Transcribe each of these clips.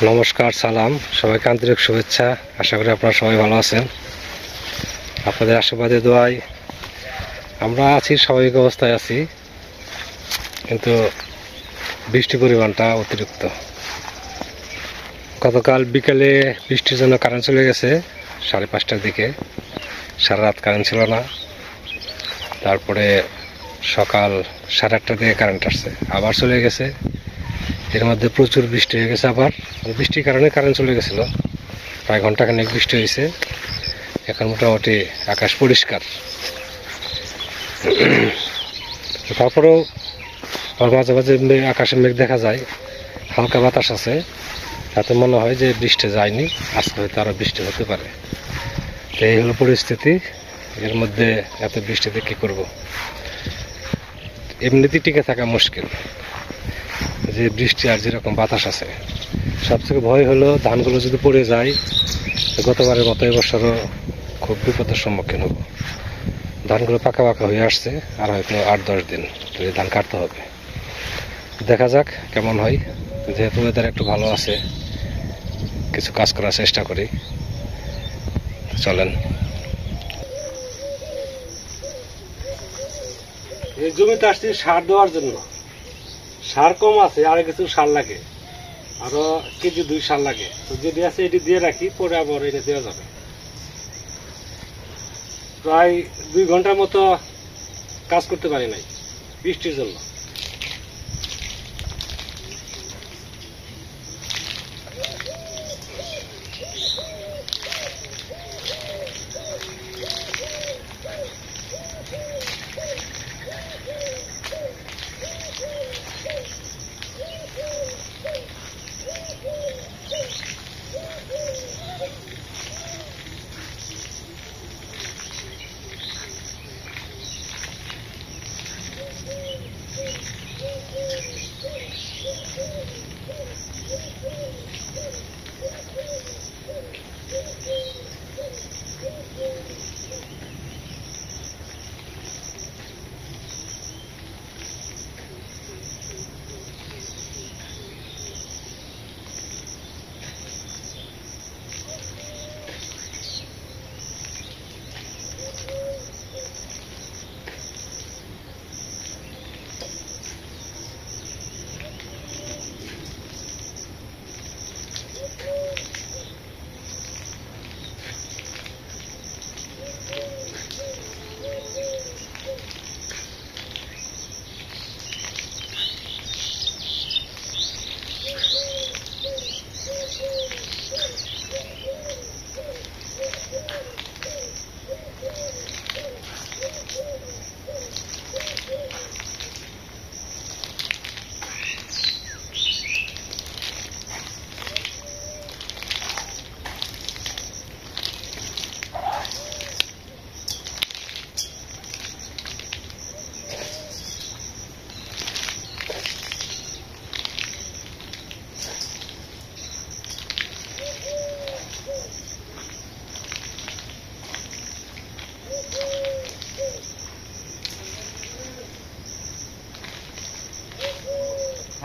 নমস্কার, সালাম, সবাইকে আন্তরিক শুভেচ্ছা। আশা করি আপনারা সবাই ভালো আছেন। আপনাদের আশীর্বাদে দোয়ায় আমরা আছি, স্বাভাবিক অবস্থায় আছি, কিন্তু বৃষ্টির পরিমাণটা অতিরিক্ত। গতকাল বিকেলে বৃষ্টির জন্য কারেন্ট চলে গেছে 5:30টার দিকে, সারা রাত কারেন্ট ছিল না। তারপরে সকাল 8:30টার দিকে কারেন্ট আসছে, আবার চলে গেছে। এর মধ্যে প্রচুর বৃষ্টি হয়ে গেছে, আবার বৃষ্টির কারণে কারেন্ট চলে গেছিল। প্রায় ঘন্টাখানেক বৃষ্টি হয়েছে। এখন মোটামুটি আকাশ পরিষ্কার। তারপরেও মাঝে মাঝে আকাশে মেঘ দেখা যায়, হালকা বাতাস আছে, তাতে মনে হয় যে বৃষ্টি যায়নি, আজকে হয়তো আরও বৃষ্টি হতে পারে। তো এই হলো পরিস্থিতি। এর মধ্যে এত বৃষ্টিতে কী করব? এমনিতেই টিকে থাকা মুশকিল, যে বৃষ্টি আর যেরকম বাতাস আছে। সবথেকে ভয় হলো ধানগুলো যদি পড়ে যায়, গতবারের মতো এবছরও খুব বিপদের সম্মুখীন হব। ধানগুলো পাকা পাকা হয়ে আসছে, আর হয়তো 8-10 দিন এই ধান কাটতে হবে। দেখা যাক কেমন হয়। যেহেতু ওয়েদার একটু ভালো আছে, কিছু কাজ করার চেষ্টা করি। চলেন। এই জমিতে আসছি সার দেওয়ার জন্য। সার কম আছে, আর কিছু সার লাগে, আরো কেজি 2 সার লাগে। তো যেটি আছে এটি দিয়ে রাখি, পরে আবার এটা দেওয়া যাবে। প্রায় 2 ঘন্টার মতো কাজ করতে পারি নাই বৃষ্টির জন্য।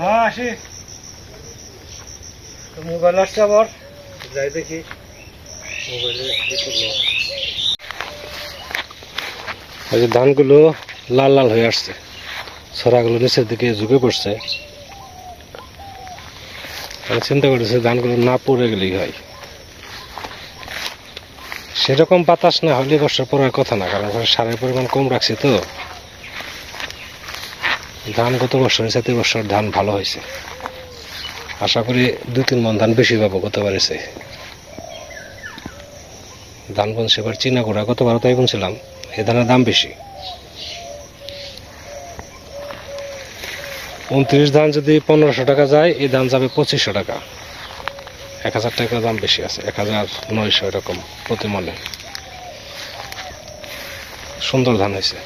হ্যাঁ, আসি। তো মোবাইল আসছে, আবার যাই দেখি মোবাইলে কি করলো। এই যে ধানগুলো লাল লাল হয়ে আসছে, ছড়াগুলো নিচের দিকে ঝুঁকে পড়ছে। আমি চিন্তা করতেছি ধানগুলো না পড়ে গেলেই হয়। সেরকম বাতাস না হলে বর্ষার পড়ার কথা না, কারণ সারের পরিমাণ কম রাখছি। তো ধান গত বছরের সাথে বছর ধান ভালো হয়েছে। আশা করি 2-3 মণ ধান বেশি পাবো গতবারের চেয়ে। ধান বুনছি এবার চীনা গোড়া, গতবারও তাই বুনছিলাম। এই ধানের দাম বেশি। 29 ধান যদি 1500 টাকা যায়, এই ধান যাবে 2500 টাকা। 1000 টাকা দাম বেশি আছে, 1900 এরকম প্রতি মনে। সুন্দর ধান হয়েছে।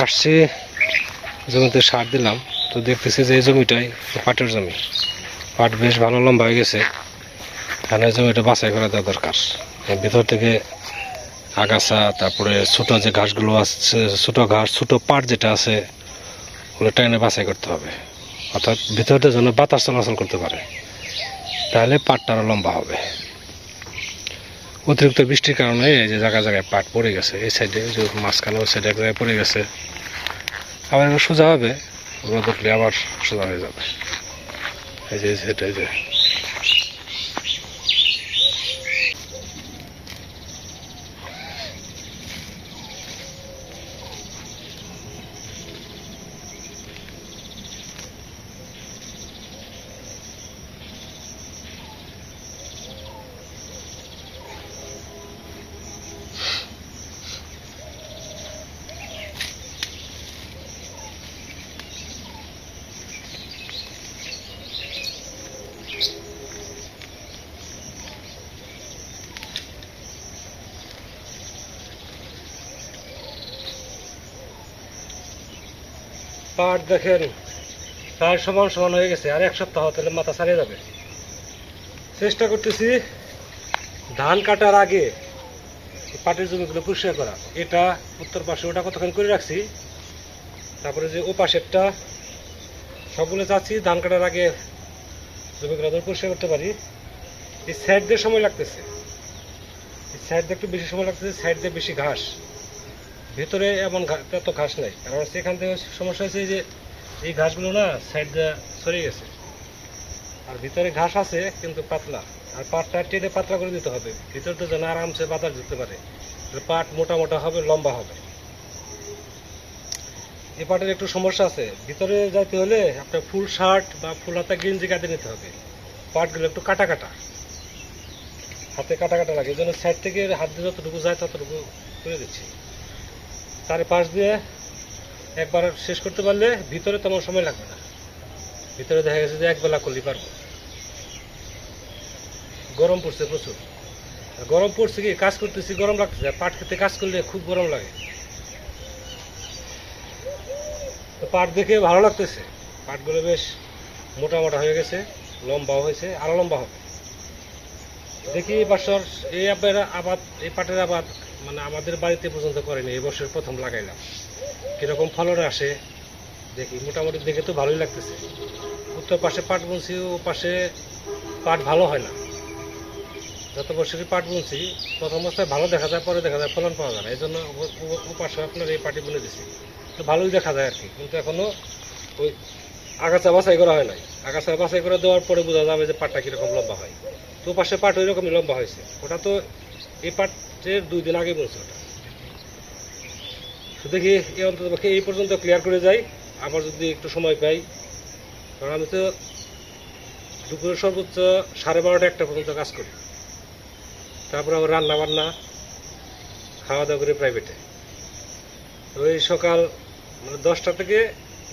আসছি, জমিতে সার দিলাম। তো দেখতেছি যে এই জমিটাই পাটের জমি। পাট বেশ ভালো লম্বা হয়ে গেছে। ধানের জমিটা বাছাই করে দেওয়া দরকার। ভিতর থেকে আগাছা, তারপরে ছোট যে ঘাসগুলো আছে, ছোট ঘাস, ছোট পাট যেটা আছে, ওগুলো টাইনে বাছাই করতে হবে। অর্থাৎ ভিতরটা যেন বাতাস চলাচল করতে পারে, তাহলে পাটটা আরো লম্বা হবে। অতিরিক্ত বৃষ্টির কারণে এই যে জায়গায় জায়গায় পাট পড়ে গেছে, এই সাইডে যে মাঝখানে ওই সাইডে এক জায়গায় পড়ে গেছে। আবার এগুলো সোজা হবে, রোদ উঠলে আবার সোজা হয়ে যাবে। এই যে সেটাই যে পাট দেখেন প্রায় সমান সমান হয়ে গেছে। আর এক সপ্তাহ তাহলে মাথা ছাড়িয়ে যাবে। চেষ্টা করতেছি ধান কাটার আগে পাটের জমিগুলো পরিষ্কার করা। এটা উত্তর পাশে ওটা কতক্ষণ করে রাখছি, তারপরে যে ও পাশেরটা সবগুলো চাচ্ছি ধান কাটার আগে জমিগুলো পরিষ্কার করতে পারি। এই সাইড দিয়ে সময় লাগতেছে, এই সাইড দিয়ে একটু বেশি সময় লাগতেছে, সাইড দিয়ে বেশি ঘাস, ভেতরে এমন এত ঘাস নাই। কারণ সেখান থেকে সমস্যা হয়েছে যে এই ঘাসগুলো না সাইড দিয়ে ছড়িয়ে গেছে, আর ভিতরে ঘাস আছে কিন্তু পাতলা। আর পাটটা টেনে পাতলা করে দিতে হবে, ভিতরটা যেন আরামসে বাতাস দিতে পারে। পাট মোটা মোটা হবে, লম্বা হবে। এই পাটের একটু সমস্যা আছে, ভিতরে যাইতে হলে আপনার ফুল শার্ট বা ফুল হাতা গেঞ্জি কাটে নিতে হবে। পাটগুলো একটু কাটা কাটা, হাতে কাটা কাটা লাগে, এই জন্য সাইড থেকে হাত দিয়ে যতটুকু যায় ততটুকু করে দিচ্ছি। চারিপাশ দিয়ে একবার শেষ করতে পারলে ভিতরে তেমন সময় লাগবে না। ভিতরে দেখা গেছে যে একবেলা করলেই পারবো। গরম পড়ছে প্রচুর, গরম পড়ছে কি কাজ করতেছি গরম লাগতেছে। পাট খেতে কাজ করলে খুব গরম লাগে। তো পাট দেখে ভালো লাগতেছে, পাটগুলো বেশ মোটা মোটা হয়ে গেছে, লম্বাও হয়েছে, আরো লম্বা হবে। দেখি এবছর এই আবাদ, এই পাটের আবাদ মানে আমাদের বাড়িতে পর্যন্ত করেনি, এই বছর প্রথম লাগাইলাম। কিরকম ফলন আসে দেখি, মোটামুটি দেখে তো ভালোই লাগতেছে। উত্তর পাশে পাট বুনছি, ও পাশে পাট ভালো হয় না। যত বছরই পাট বুনছি প্রথম অবস্থায় ভালো দেখা যায়, পরে দেখা যায় ফলন পাওয়া যায় না। এই জন্য ও পাশে আপনার এই পাটি বুনে দিছি, তো ভালোই দেখা যায় আর কি। কিন্তু এখনো ওই আগাছা বাছাই করা হয় নাই। আগাছা বাছাই করে দেওয়ার পরে বোঝা যাবে যে পাটটা কিরকম লম্বা হয়। তো পাশে পাট ওই রকমই লম্বা হয়েছে। ওটা তো এই পাটের 2 দিন আগে বলছে ওটা। তো দেখি এই অন্তত এই পর্যন্ত ক্লিয়ার করে যাই, আবার যদি একটু সময় পাই। কারণ আমি তো দুপুরে সর্বোচ্চ 12:30 1টা পর্যন্ত কাজ করি, তারপরে আবার রান্না বান্না, খাওয়া দাওয়া করে প্রাইভেটে। ওই সকাল মানে 10টা থেকে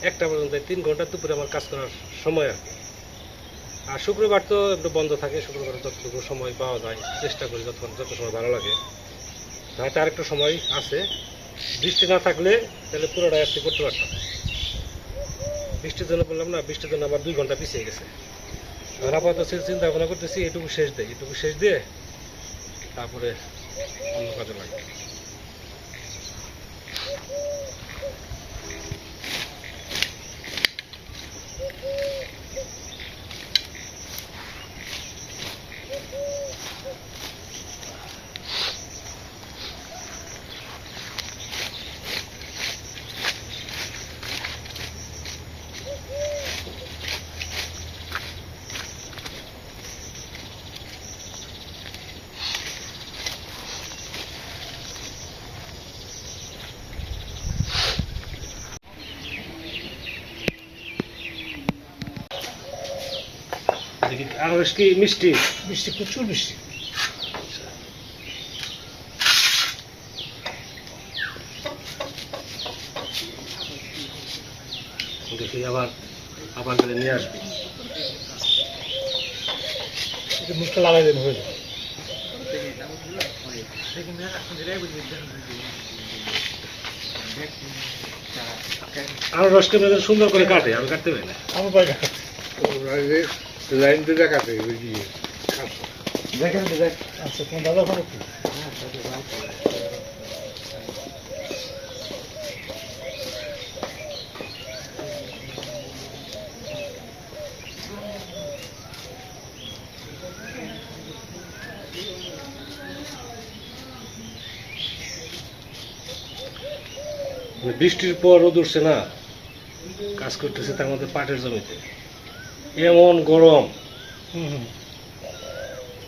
1টা পর্যন্ত 3 ঘন্টা দুপুরে আমার কাজ করার সময় আর কি। আর শুক্রবার তো একটু বন্ধ থাকে, শুক্রবার যতটুকু সময় পাওয়া যায় চেষ্টা করি যত সময় ভালো লাগে। হয়তো আরেকটু সময় আছে, বৃষ্টি না থাকলে তাহলে পুরোটাই আজকে করতে পারতাম। বৃষ্টির জন্য বললাম না, বৃষ্টির জন্য আবার 2 ঘন্টা পিছিয়ে গেছে। আর আপাতত চিন্তা ভাবনা করতেছি এটুকু শেষ দেয়, এটুকু শেষ দিয়ে তারপরে অন্য কাজে লাগে। আনারস কি মিষ্টি? মিষ্টি, প্রচুর মিষ্টি। দেখি আবার আবার গেলে নিয়ে আসবি। মুখটা লাগাই দেন হয়ে যাবে। আনারসকে সুন্দর করে কাটে, আমি কাটতে পারি না। আমার বাড়ি লাইন দিয়ে কাটে ওই দিয়ে দেখেন, আচ্ছা তোমার দাদা ভালো কি? মানে বৃষ্টির পর রোদ উঠছে না, কাজ করতেছে তার মধ্যে পাটের জমিতে, এমন গরম।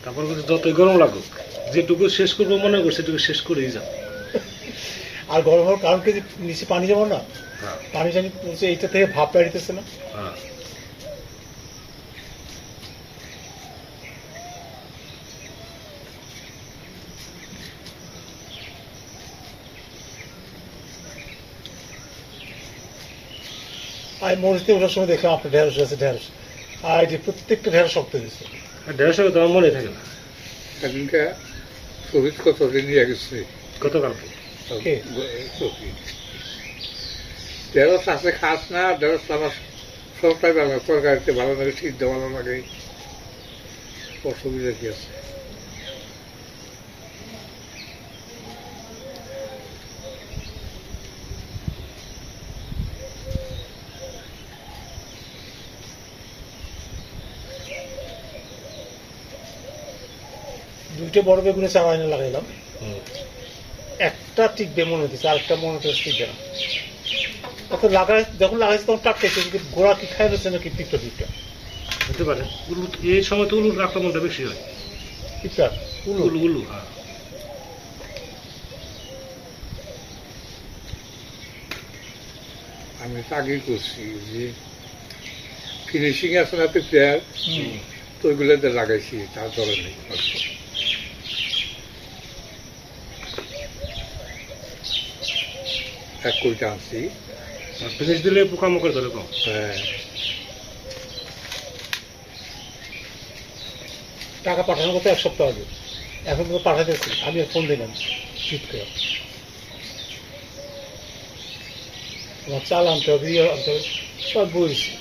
তারপর কিন্তু যতই গরম লাগুক, যেটুকু শেষ করবো মনে করছে সেটুকু শেষ করেই যাও। আর গরম হওয়ার কারণ কি যে নিচে পানি যাবো না, হ্যাঁ পানি জানি পড়ছে, এইটা থেকে ভাব বেরিতেছে না। হ্যাঁ। আর মরিচতে ওঠার সময় দেখলাম আপনার ঢেঁড়স আছে, ঢেঁড়স আর এই যে প্রত্যেকটা ঢেঁড়স শক্ত দিচ্ছে। আর 150 তো আমার মনে থাকে না। সেদিনকে শহীদ কতদিন নিয়ে গেছে গতকালকে কে? ঢেঁড়স আছে খাস না, ঢেঁড়স আমার সবটাই ভালো, তরকারিতে ভালো লাগে, সিদ্ধ ভালো লাগে, অসুবিধা কি আছে? দুইটা বড় বেগুনে চারা এনে লাগাইলাম, হুম। একটা টিকবে মনে হচ্ছে, আরেকটা মনে হচ্ছে টিকবে না। অত লাগাই যখন লাগাইছে তখন টাটকাইছে, কিন্তু গোড়া কি খাই যাচ্ছে নাকি পিঁপড়া পিঁপড়া হতে পারে উলু, এই সময় তো উলুর আক্রমণটা বেশি হয়। পিঁপড়া উলু। উলু উলু, হ্যাঁ। আমি তো আগেই করছি যে ফিনিশিং আছে না পিঁপড়ার, হুম। তো ওইগুলোতে লাগাইছি, তার ধরে নেই। এক কোটি আনছি। ফিনিশ দিলে পোকামাকড় ধরে কম। হ্যাঁ, টাকা পাঠানোর কথা এক সপ্তাহ আগে, এখন তো পাঠাতেছি, আমি আর ফোন দিলাম ঠিক করে। তোমার চাল আনতে হবে, ইয়ে আনতে হবে, সব বলছি।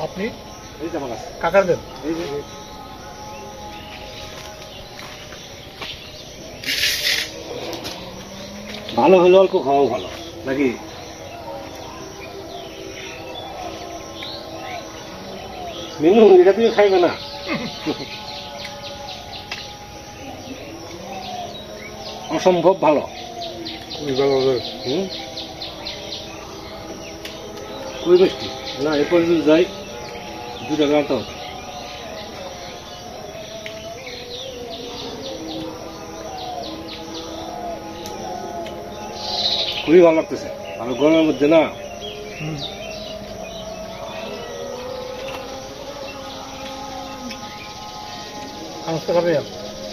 আপনি এই যে আমার আছে। কাকার দেন? এই যে ভালো হলে অল্প খাওয়াও ভালো নাকি? মিনু, এটা তুমি খাইবে না? অসম্ভব ভালো। খুবই ভালো লাগে। হুম, খুবই মিষ্টি। না, এরপর যদি যাই 2 টাকা আনতে হবে। খুবই ভালো লাগতেছে, আর গরমের মধ্যে না। আনতে খাবে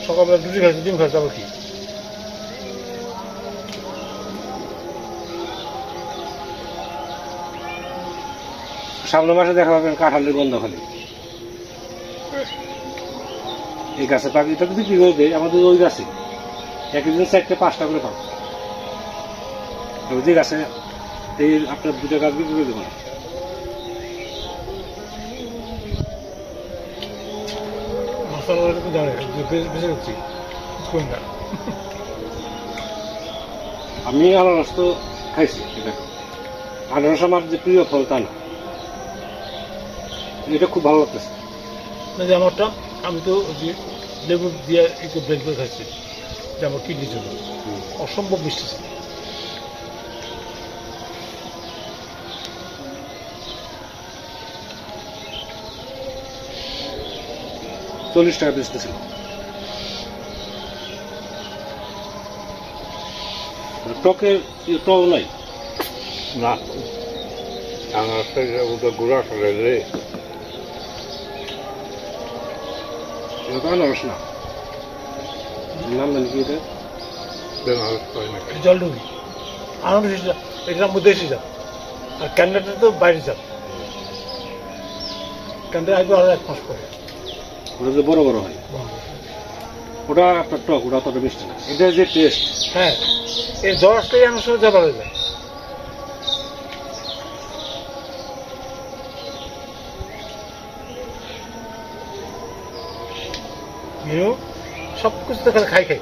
সকালবেলা রুটি খাইছে, ডিম খাইছে, আবার কি? সামনের মাসে দেখা পাবেন কাঁঠালের গন্ধ খালি। এই গাছে পাখি তো বিক্রি করে দেয় আমাদের ওই গাছে, একদিন 4-5টা করে পাবো। যে গাছে এই আপনার 2টা গাছ বিক্রি করে দেবো না। মশলা তো জানে বেঁচে যাচ্ছি কিছুক্ষণ না। আমি আনারস তো খাইছি, এটা আনারস আমার যে প্রিয় ফল তা না, এটা খুব ভালো লাগতেছে। না যে আমারটা, আমি তো যে লেবু দিয়ে একটু ব্লেন্ড করে খাইছি, যে আমার কিডনির জন্য অসম্ভব মিষ্টি ছিল। $40 বেচতেছিল। টকের টক নাই না, আনারসের ওটা গুঁড়া করে রে। এটা তো আনারস না, নাম জানি কি এটা। বেনারস করে না। জলডুবি আনন্দ এসে এটার মধ্যে এসে যাও, আর ক্যান্ডাটা তো বাইরে যাও, ক্যান্ডা আসবে আরো 1 মাস পরে। ওটা যে বড় বড় হয় ওটা আপনার টক, ওটা অতটা মিষ্টি না। এটা যে টেস্ট, হ্যাঁ, এই জ্বর আসলেই আমার সাথে যাবার হয়ে যায়। মিনু সব কিছু তো খালি খাই খাই।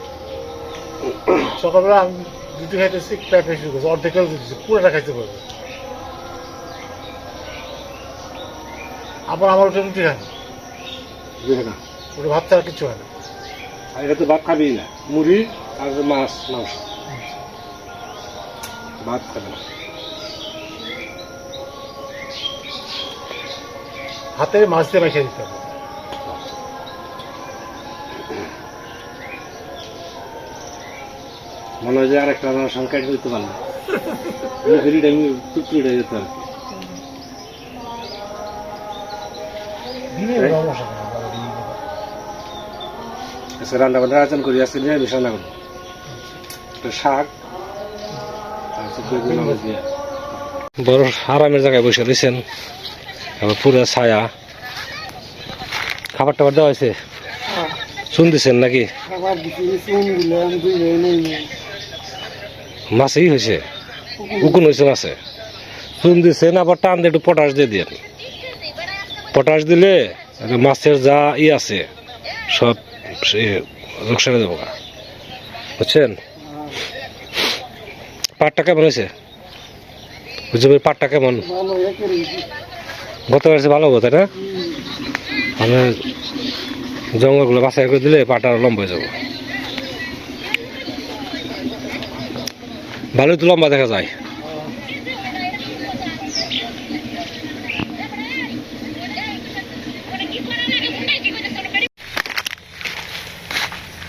সকালবেলা আমি রুটি খাইতেছি, প্যাট শুরু করছি, অর্ধেক দিতেছি, পুরোটা খাইতে পারবে। আবার আমার ওটা রুটি হয় না, বুঝে না ওটা ভাত ছাড়া কিছু হয় না। আর এটা তো ভাত খাবি না, মুড়ি আর মাছ মাংস, ভাত খাবে না। হাতে মাছ দিয়ে মেখে দিতে হবে। মনে হয় যে আর একটা রান্নার সংখ্যা দিতে পারলাম, ফেরিটা আমি টুকটুকিটা যেত আর কি। দিনে এই? সমস্যা নেই, বাবা দিনে দেবে। আজকে রান্না বান্নার আয়োজন করি, আজকে নিরামিষ রান্না করবো, একটা শাক আর হচ্ছে বেগুন আলু দিয়ে। বড় আরামের জায়গায় বসে রয়েছেন, আবার পুরো ছায়া। খাবার টাবার দেওয়া হয়েছে, চুন দিচ্ছেন নাকি? খাবার দিচ্ছি, চুন দিলাম, দুই মাছই হয়েছে, উকুন হয়েছে মাছে, চুন দিচ্ছেন, আবার টান দিয়ে একটু পটাশ দিয়ে দিন। পটাশ দিলে মাছের যা আছে সব রোগ সেরে দেবো, বুঝছেন? পাটটা কেমন হয়েছে? বুঝতে পাটটা কেমন? গত বছর ভালো হবো, তাই না? মানে জঙ্গলগুলো বাছাই করে দিলে পাটা লম্বা হয়ে যাবো, ভালোই তো লম্বা দেখা যায়।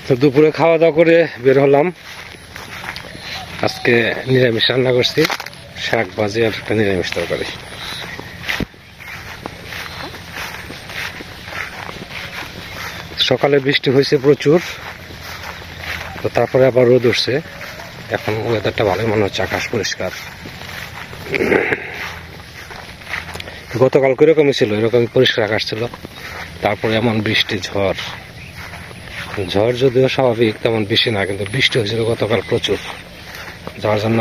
তো দুপুরে খাওয়া দাওয়া করে বের হলাম। আজকে নিরামিষ রান্না করছি, শাক ভাজি আর একটা নিরামিষ তরকারি। সকালে বৃষ্টি হয়েছে প্রচুর, তো তারপরে আবার রোদ উঠছে। এখন ওয়েদারটা ভালোই মনে হচ্ছে, আকাশ পরিষ্কার। গতকাল এরকমই ছিল, এরকমই পরিষ্কার আকাশ ছিল, তারপরে এমন বৃষ্টি ঝড়। ঝড় যদিও স্বাভাবিক, তেমন বেশি না, কিন্তু বৃষ্টি হয়েছিল গতকাল প্রচুর, যার জন্য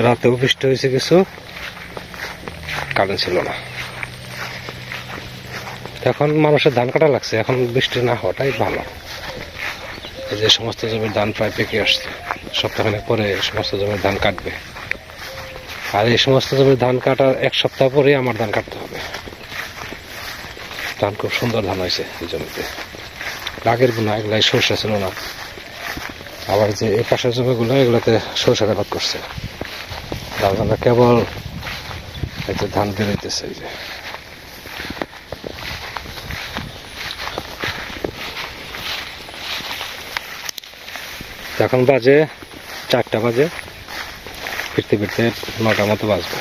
রাতেও বৃষ্টি হয়েছে কিছু, কারেন্ট ছিল না। এখন মানুষের ধান কাটা লাগছে, এখন বৃষ্টি না হওয়াটাই ভালো। এই যে সমস্ত জমির ধান প্রায় পেকে আসছে, সপ্তাহখানেক পরে সমস্ত জমির ধান কাটবে। আর এই সমস্ত জমির ধান কাটার এক সপ্তাহ পরে আমার ধান কাটতে হবে। ধান খুব সুন্দর ধান হয়েছে এই জমিতে, আগের গুণা এগুলাই সরষে ছিল না। আবার যে এই পাশের জমিগুলো, এগুলোতে সরষের আবাদ করছে, যার জন্য কেবল এই যে ধান বেরোইতেছে। এই যে এখন বাজে 4টা বাজে, ফিরতে ফিরতে 9টার মতো বাজবে।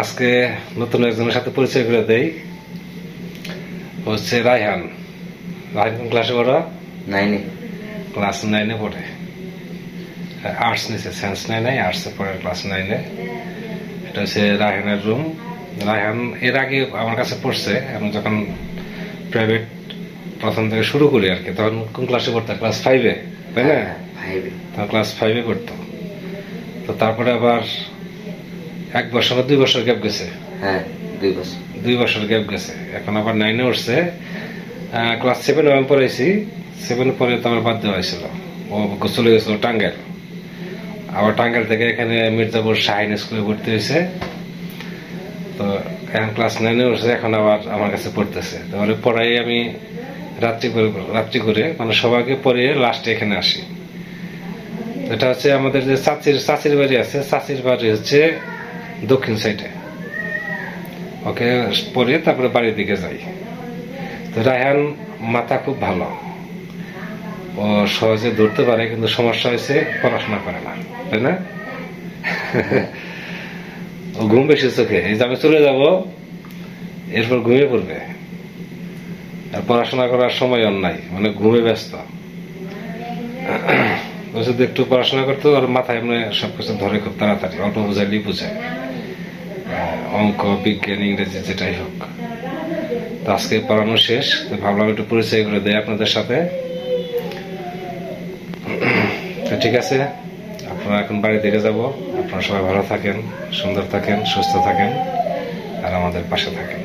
আজকে নতুন একজনের সাথে পরিচয় করে দেই, হচ্ছে রায়হান। রায়হান কোন ক্লাসে পড়ো? 9-এ। ক্লাস 9-এ পড়ে, আর্টস নিছে, সায়েন্স নেয় নাই, আর্টসে পড়ে ক্লাস 9-এ। এটা হচ্ছে রায়হানের রুম। রায়হান এর আগে আমার কাছে পড়ছে, আমি যখন প্রাইভেট প্রথম থেকে শুরু করি আর কি, তখন কোন ক্লাসে পড়তো? ক্লাস 5-এ, তাই না? 5-এ। তখন ক্লাস 5-এ পড়তো। তো তারপরে আবার 1 বছর বা 2 বছর গ্যাপ গেছে। হ্যাঁ, 2 বছর। 2 বছর গ্যাপ গেছে, এখন আবার 9-এ উঠছে। ক্লাস 7-এ আমি পড়াইছি, 7-এ পরে তো আমার বাদ দেওয়া হয়েছিল, ও চলে গেছিল টাঙ্গাইল। আবার টাঙ্গাইল থেকে এখানে মির্জাপুর শাহিন স্কুলে ভর্তি হয়েছে। তো এখন ক্লাস 9-এ উঠছে, এখন আবার আমার কাছে পড়তেছে। তাহলে পড়াই আমি রাত্রি করে, মানে সবাইকে পড়িয়ে লাস্টে এখানে আসি। এটা হচ্ছে আমাদের যে চাচির বাড়ি আছে, চাচির বাড়ি হচ্ছে দক্ষিণ সাইডে। ওকে পড়ে তারপরে বাড়ির দিকে যাই। তো রায়হান মাথা খুব ভালো, ও সহজে ধরতে পারে, কিন্তু সমস্যা হয়েছে পড়াশোনা করে না, তাই না? ও ঘুম বেশি চোখে, এই যে আমি চলে যাব এরপর ঘুমিয়ে পড়বে, আর পড়াশোনা করার সময় ওর নাই, মানে ঘুমে ব্যস্ত। ও যদি একটু পড়াশোনা করতো, ওর মাথায় এমনি সবকিছু ধরে খুব তাড়াতাড়ি, অল্প বোঝাইলেই বুঝে, অঙ্ক, বিজ্ঞান, ইংরেজি যেটাই হোক। তো আজকে পড়ানো শেষ, তো ভাবলাম একটু পরিচয় করে দেয় আপনাদের সাথে। তো ঠিক আছে, আপনারা এখন বাড়ি থেকে যাব। আপনারা সবাই ভালো থাকেন, সুন্দর থাকেন, সুস্থ থাকেন, আর আমাদের পাশে থাকেন।